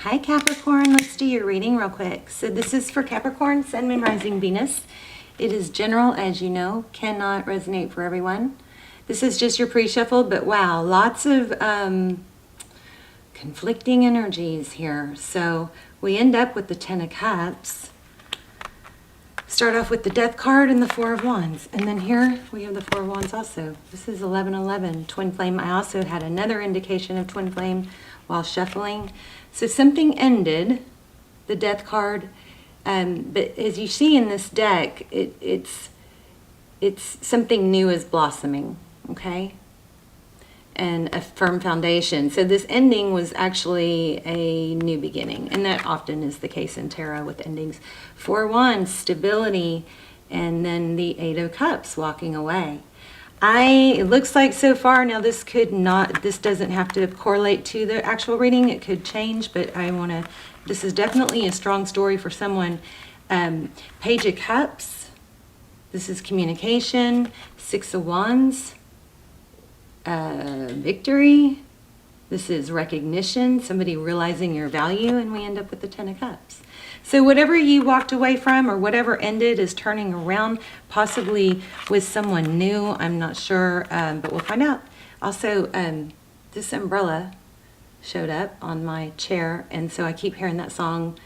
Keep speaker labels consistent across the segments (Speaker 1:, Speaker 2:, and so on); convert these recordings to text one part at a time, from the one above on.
Speaker 1: Hi Capricorn, let's do your reading real quick. So this is for Capricorn, Sun, Moon, Rising, Venus. It is general, as you know, cannot resonate for everyone. This is just your pre-shuffle, but wow, lots of conflicting energies here. So we end up with the Ten of Cups. Start off with the Death card and the Four of Wands. And then here we have the Four of Wands also. This is 1111, Twin Flame. I also had another indication of Twin Flame while shuffling. So something ended, the Death card, but as you see in this deck, it's something new is blossoming, okay? And a firm foundation. So this ending was actually a new beginning, and that often is the case in tarot with endings. Four of Wands, stability, and then the Eight of Cups, walking away. It looks like so far, now this doesn't have to correlate to the actual reading, it could change, but this is definitely a strong story for someone. Page of Cups, this is communication. Six of Wands, victory. This is recognition, somebody realizing your value, and we end up with the Ten of Cups. So whatever you walked away from or whatever ended is turning around, possibly with someone new. I'm not sure, but we'll find out. Also, this umbrella showed up on my chair, and so I keep hearing that song,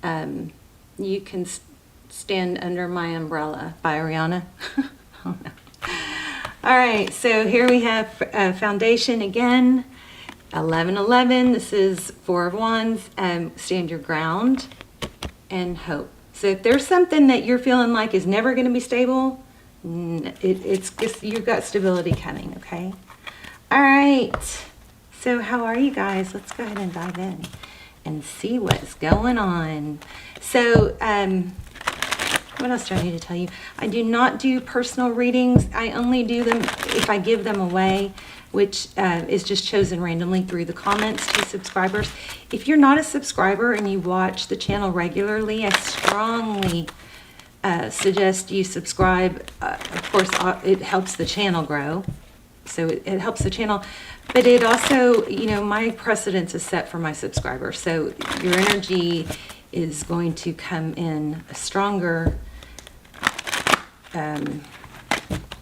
Speaker 1: You Can Stand Under My Umbrella by Ariana. Oh, no. All right, so here we have foundation again, 1111. This is Four of Wands, stand your ground and hope. So if there's something that you're feeling like is never going to be stable, it's just, you've got stability coming, okay? All right, so how are you guys? Let's go ahead and dive in and see what's going on. So, what else do I need to tell you? I do not do personal readings. I only do them if I give them away, which is just chosen randomly through the comments to subscribers. If you're not a subscriber and you watch the channel regularly, I strongly suggest you subscribe. Of course, it helps the channel grow. So it helps the channel, but it also, my precedence is set for my subscribers. So your energy is going to come in stronger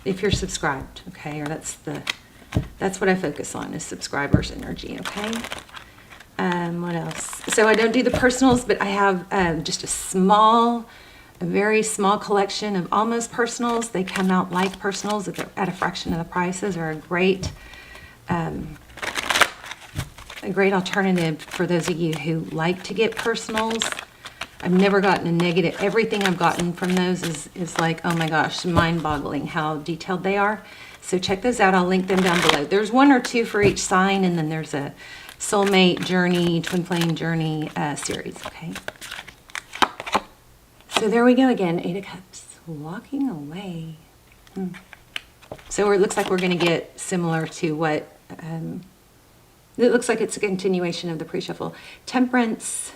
Speaker 1: if you're subscribed, okay? Or that's what I focus on, is subscribers' energy, okay? What else? So I don't do the personals, but I have just a very small collection of almost personals. They come out like personals at a fraction of the prices, are a great alternative for those of you who like to get personals. I've never gotten a negative. Everything I've gotten from those is like, oh my gosh, mind-boggling how detailed they are. So check those out. I'll link them down below. There's one or two for each sign, and then there's a soulmate journey, twin flame journey series, okay? So there we go again, Eight of Cups, walking away. So it looks like we're going to get similar to what, it looks like it's a continuation of the pre-shuffle. Temperance.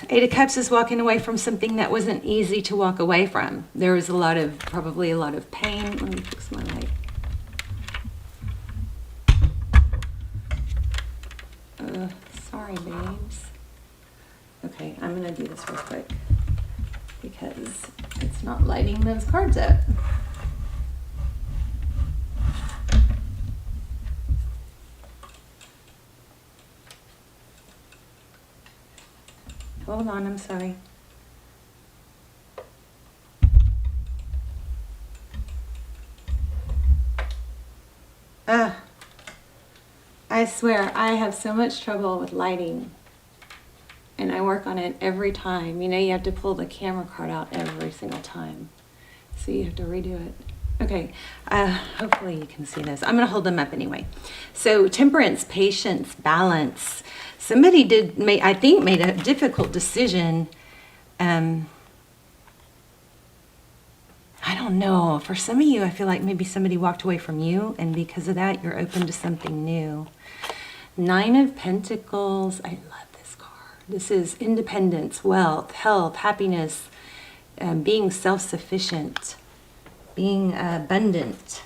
Speaker 1: Eight of Cups is walking away from something that wasn't easy to walk away from. There was probably a lot of pain. Let me fix my light. Sorry, babes. Okay, I'm going to do this real quick because it's not lighting those cards up. Hold on, I'm sorry. I swear, I have so much trouble with lighting. And I work on it every time. You have to pull the camera card out every single time. So you have to redo it. Okay, hopefully you can see this. I'm going to hold them up anyway. So temperance, patience, balance. Somebody made a difficult decision. I don't know. For some of you, I feel like maybe somebody walked away from you, and because of that, you're open to something new. Nine of Pentacles. I love this card. This is independence, wealth, health, happiness, being self-sufficient, being abundant.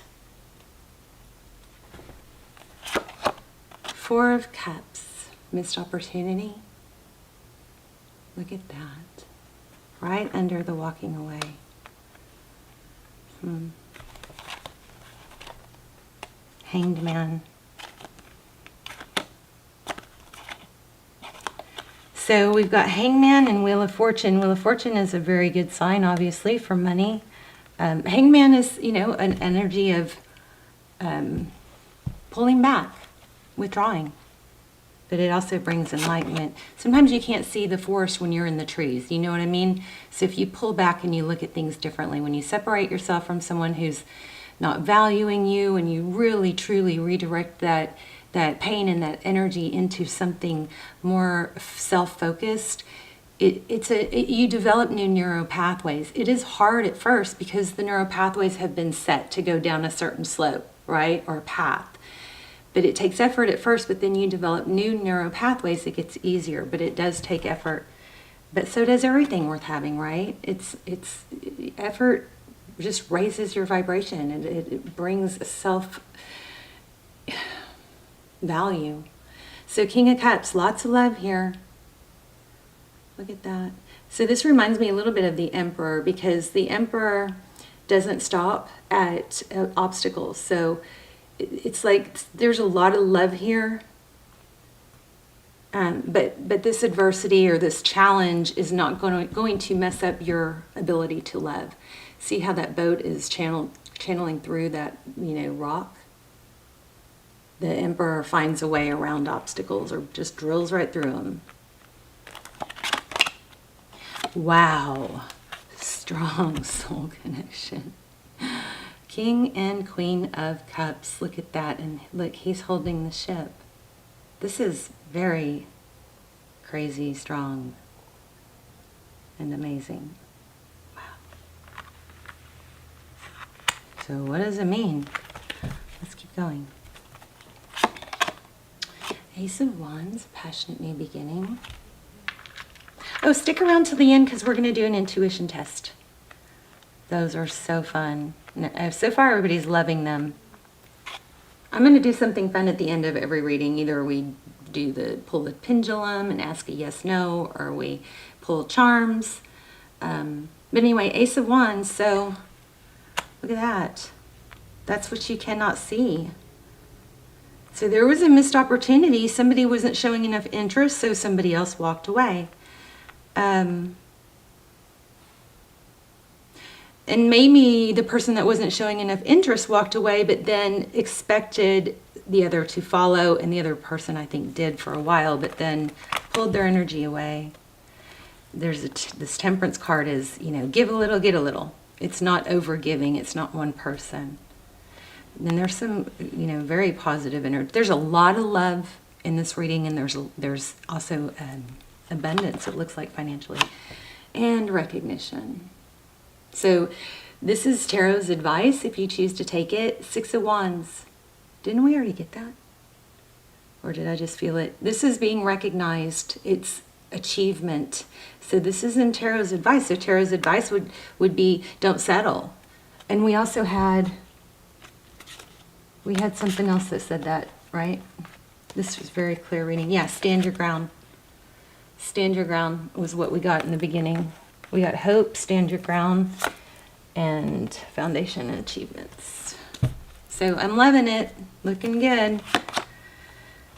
Speaker 1: Four of Cups, missed opportunity. Look at that. Right under the walking away. Hanged Man. So we've got Hangman and Wheel of Fortune. Wheel of Fortune is a very good sign, obviously, for money. Hangman is, you know, an energy of pulling back, withdrawing. But it also brings enlightenment. Sometimes you can't see the forest when you're in the trees. You know what I mean? So if you pull back and you look at things differently, when you separate yourself from someone who's not valuing you, and you really, truly redirect that pain and that energy into something more self-focused, you develop new neural pathways. It is hard at first because the neural pathways have been set to go down a certain slope, right, or path. But it takes effort at first, but then you develop new neural pathways. It gets easier, but it does take effort. But so does everything worth having, right? It's effort just raises your vibration, and it brings a self-value. So King of Cups, lots of love here. Look at that. So this reminds me a little bit of the Emperor, because the Emperor doesn't stop at obstacles. So it's like there's a lot of love here, but this adversity or this challenge is not going to mess up your ability to love. See how that boat is channeling through that, you know, rock? The Emperor finds a way around obstacles, or just drills right through them. Wow, strong soul connection. King and Queen of Cups, look at that, and look, he's holding the ship. This is very crazy, strong, and amazing. Wow. So what does it mean? Let's keep going. Ace of Wands, passionate new beginning. Oh, stick around till the end because we're going to do an intuition test. Those are so fun. So far, everybody's loving them. I'm going to do something fun at the end of every reading. Either we pull the pendulum and ask a yes/no, or we pull charms. But anyway, Ace of Wands. So look at that. That's what you cannot see. So there was a missed opportunity. Somebody wasn't showing enough interest, so somebody else walked away. And maybe the person that wasn't showing enough interest walked away, but then expected the other to follow, and the other person, I think, did for a while, but then pulled their energy away. There's this Temperance card is, you know, give a little, get a little. It's not over-giving. It's not one person. And there's some, you know, very positive energy. There's a lot of love in this reading, and there's also abundance, it looks like, financially, and recognition. So this is Tarot's advice if you choose to take it. Six of Wands. Didn't we already get that? Or did I just feel it? This is being recognized. It's achievement. So this is in Tarot's advice. So Tarot's advice would be don't settle. And we also had something else that said that, right? This was very clear reading. Yeah, stand your ground. Stand your ground was what we got in the beginning. We got hope, stand your ground, and foundation and achievements. So I'm loving it. Looking good.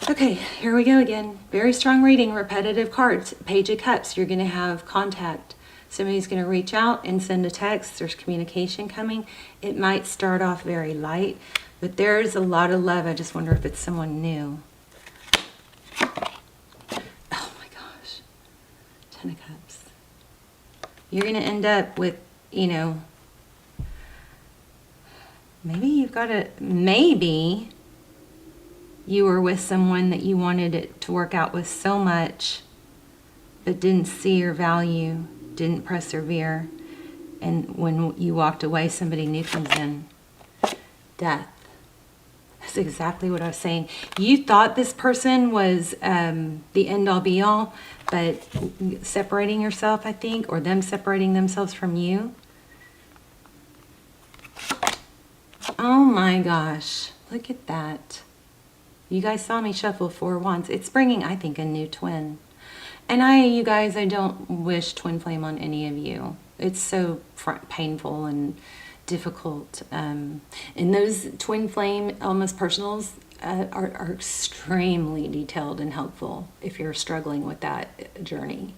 Speaker 1: Okay, here we go again. Very strong reading, repetitive cards. Page of Cups, you're going to have contact. Somebody's going to reach out and send a text. There's communication coming. It might start off very light, but there's a lot of love. I just wonder if it's someone new. Oh my gosh. 10 of Cups. You're going to end up with, you know, maybe you were with someone that you wanted it to work out with so much, but didn't see your value, didn't persevere, and when you walked away, somebody new comes in. Death. That's exactly what I was saying. You thought this person was the end-all be-all, but separating yourself, I think, or them separating themselves from you. Oh my gosh, look at that. You guys saw me shuffle 4 wands. It's bringing, I think, a new twin. And you guys, I don't wish twin flame on any of you. It's so painful and difficult. And those twin flame, almost personals, are extremely detailed and helpful if you're struggling with that journey.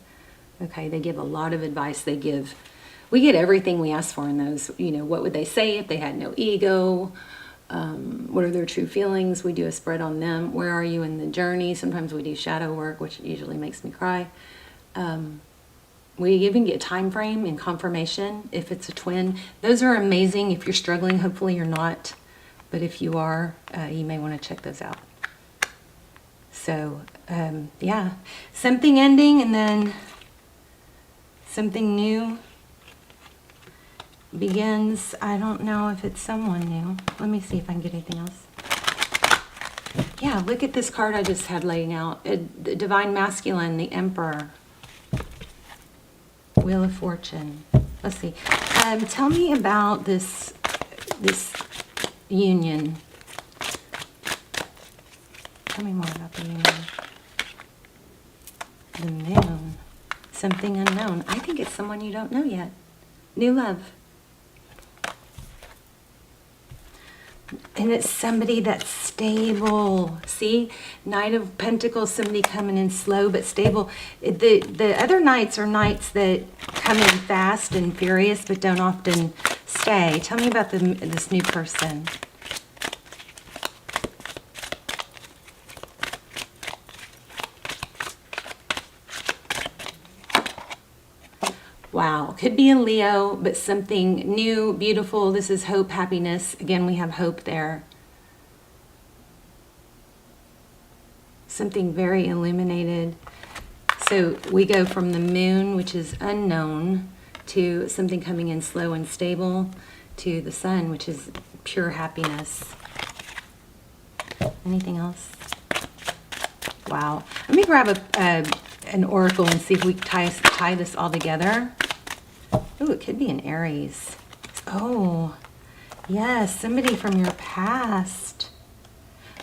Speaker 1: Okay, they give a lot of advice. We get everything we ask for in those. You know, what would they say if they had no ego? What are their true feelings? We do a spread on them. Where are you in the journey? Sometimes we do shadow work, which usually makes me cry. We even get time frame and confirmation if it's a twin. Those are amazing if you're struggling. Hopefully you're not. But if you are, you may want to check those out. So, yeah. Something ending and then something new begins. I don't know if it's someone new. Let me see if I can get anything else. Yeah, look at this card I just had laying out. The Divine Masculine, the Emperor. Wheel of Fortune. Let's see. Tell me about this union. Tell me more about the union. The Moon. Something unknown. I think it's someone you don't know yet. New love. And it's somebody that's stable. See? Knight of Pentacles, somebody coming in slow but stable. The other knights are knights that come in fast and furious but don't often stay. Tell me about this new person. Wow, could be a Leo, but something new, beautiful. This is hope, happiness. Again, we have hope there. Something very illuminated. So we go from the Moon, which is unknown, to something coming in slow and stable, to the Sun, which is pure happiness. Anything else? Wow. Let me grab an oracle and see if we can tie this all together. Oh, it could be an Aries. Oh, yes, somebody from your past.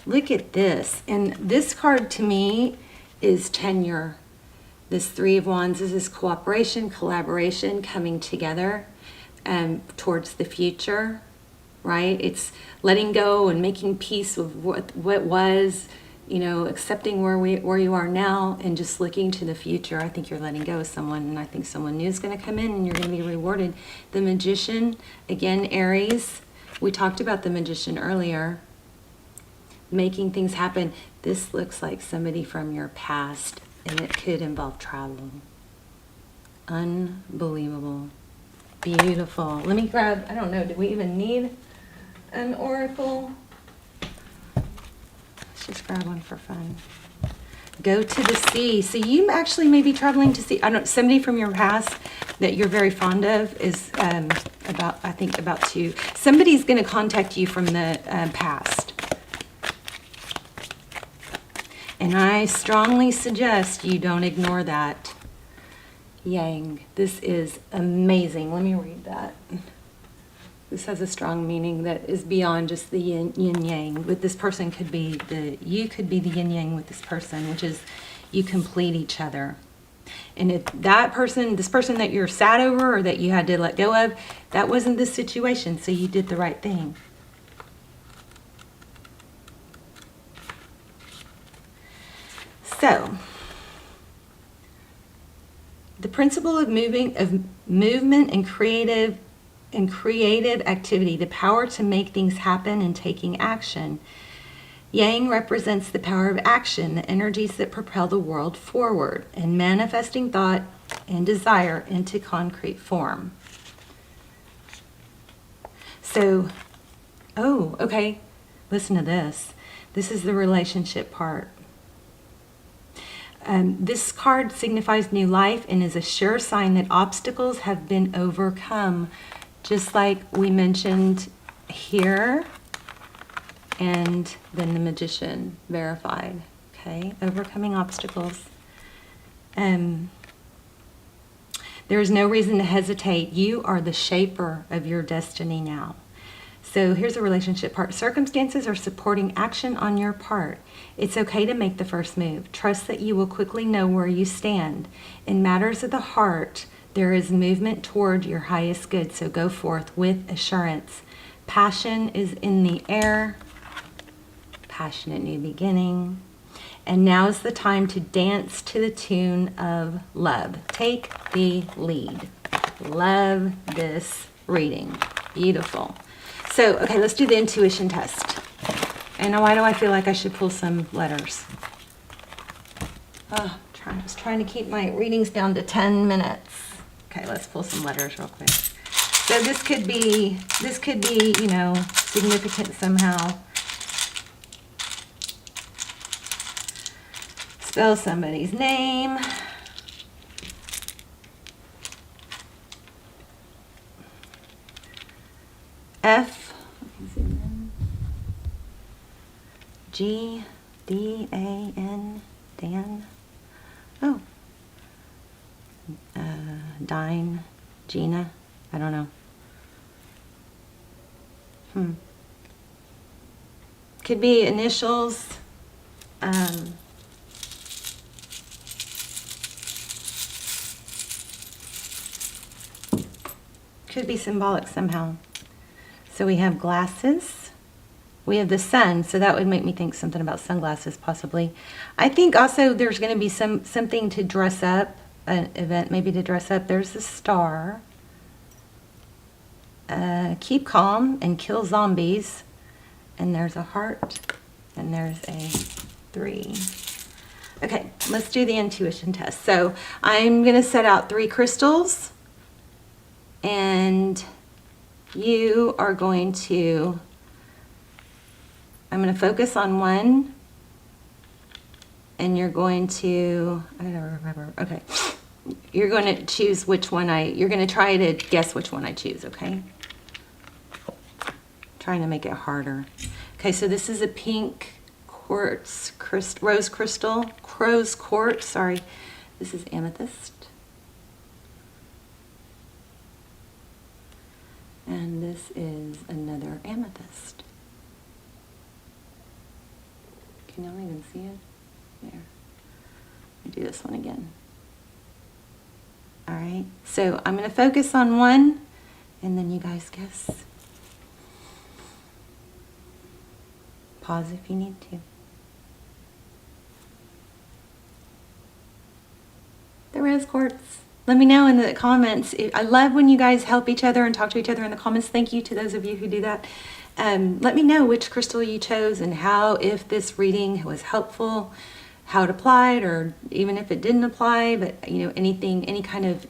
Speaker 1: Look at this. And this card to me is tenure. This Three of Wands, this is cooperation, collaboration, coming together towards the future, right? It's letting go and making peace with what was, you know, accepting where you are now and just looking to the future. I think you're letting go of someone, and I think someone new is going to come in and you're going to be rewarded. The Magician, again, Aries. We talked about the Magician earlier. Making things happen. This looks like somebody from your past, and it could involve travel. Unbelievable. Beautiful. Let me grab, I don't know, do we even need an oracle? Just grab one for fun. Go to the sea. So you actually may be traveling to sea. I don't. Somebody from your past that you're very fond of is about to. Somebody's going to contact you from the past, and I strongly suggest you don't ignore that. Yang. This is amazing. Let me read that. This has a strong meaning that is beyond just the yin yang. But this person could be you could be the yin yang with this person, which is you complete each other. And if this person that you're sad over or that you had to let go of, that wasn't the situation, so you did the right thing. So, the principle of movement and creative activity, the power to make things happen and taking action. Yang represents the power of action, the energies that propel the world forward, and manifesting thought and desire into concrete form. So, oh, okay, listen to this. This is the relationship part. This card signifies new life and is a sure sign that obstacles have been overcome. Just like we mentioned here, and then the Magician verified, okay? Overcoming obstacles. There is no reason to hesitate. You are the shaper of your destiny now. So here's a relationship part. Circumstances are supporting action on your part. It's okay to make the first move. Trust that you will quickly know where you stand. In matters of the heart, there is movement toward your highest good, so go forth with assurance. Passion is in the air. Passionate new beginning. And now is the time to dance to the tune of love. Take the lead. Love this reading. Beautiful. So, okay, let's do the intuition test. And why do I feel like I should pull some letters? Oh, I was trying to keep my readings down to 10 minutes. Okay, let's pull some letters real quick. So this could be, you know, significant somehow. Spell somebody's name. F. G, D, A, N, Dan. Oh. Dine, Gina. I don't know. Could be initials. Could be symbolic somehow. So we have glasses. We have the sun, so that would make me think something about sunglasses possibly. I think also there's going to be something to dress up, an event maybe to dress up. There's the star. Keep calm and kill zombies. And there's a heart. And there's a 3. Okay, let's do the intuition test. So I'm going to set out 3 crystals. And you are going to... I'm going to focus on one, and you're going to, I don't remember, okay. You're going to choose which one you're going to try to guess which one I choose, okay? Trying to make it harder. Okay, so this is a pink quartz, rose quartz, sorry. This is amethyst. And this is another amethyst. Can y'all even see it? There. Let me do this one again. All right. So I'm going to focus on one, and then you guys guess. Pause if you need to. The rose quartz. Let me know in the comments. I love when you guys help each other and talk to each other in the comments. Thank you to those of you who do that. Let me know which crystal you chose and how, if this reading was helpful, how it applied, or even if it didn't apply, but you know, anything, any kind of,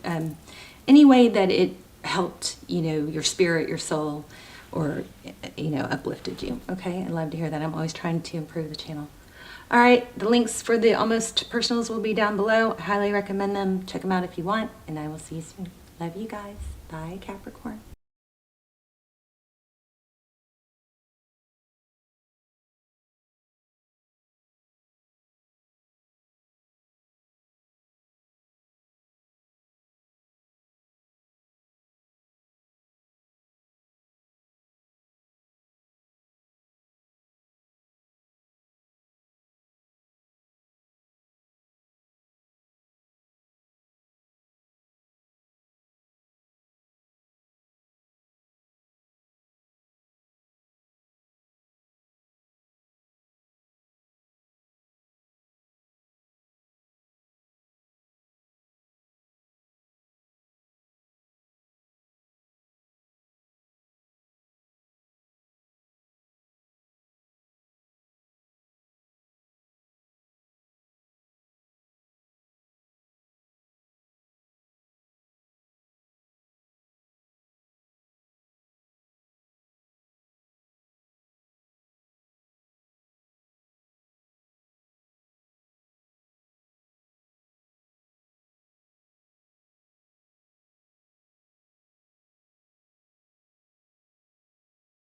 Speaker 1: any way that it helped, you know, your spirit, your soul, or, you know, uplifted you. Okay, I love to hear that. I'm always trying to improve the channel. All right, the links for the Almost Personals will be down below. I highly recommend them. Check them out if you want, and I will see you soon. Love you guys. Bye, Capricorn.